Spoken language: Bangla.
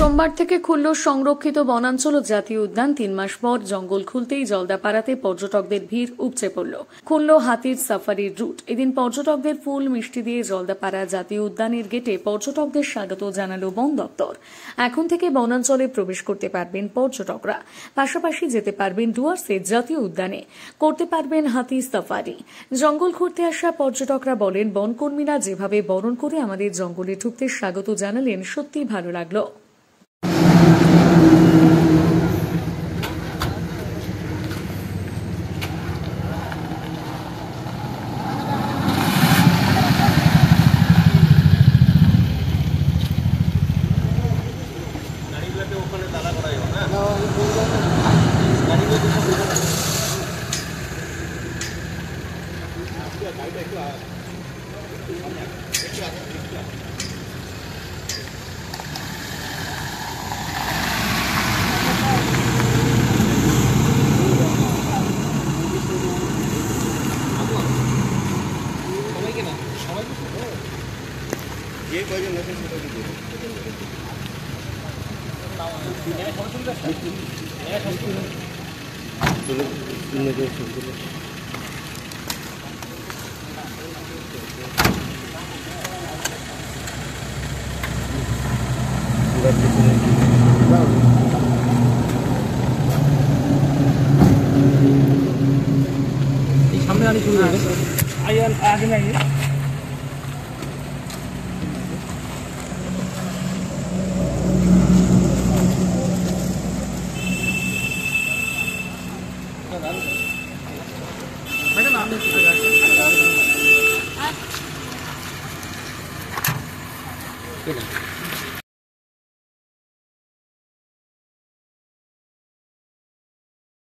সোমবার থেকে খুলল সংরক্ষিত বনাঞ্চল ও জাতীয় উদ্যান। 3 মাস পর জঙ্গল খুলতেই জলদাপাড়াতে পর্যটকদের ভিড় উপচে পড়ল। খুলল হাতির সাফারির রুট। এদিন পর্যটকদের ফুল মিষ্টি দিয়ে জলদাপাড়া জাতীয় উদ্যানের গেটে পর্যটকদের স্বাগত জানালো বন দপ্তর। এখন থেকে বনাঞ্চলে প্রবেশ করতে পারবেন পর্যটকরা, পাশাপাশি যেতে পারবেন ডুয়ার্সে জাতীয় উদ্যানে, করতে পারবেন হাতি সাফারি। জঙ্গল ঘুরতে আসা পর্যটকরা বলেন, বনকর্মীরা যেভাবে বরণ করে আমাদের জঙ্গলে ঢুকতে স্বাগত জানালেন, সত্যি ভালো লাগলো। सामने आने शुरू हो गए आगे में आइए।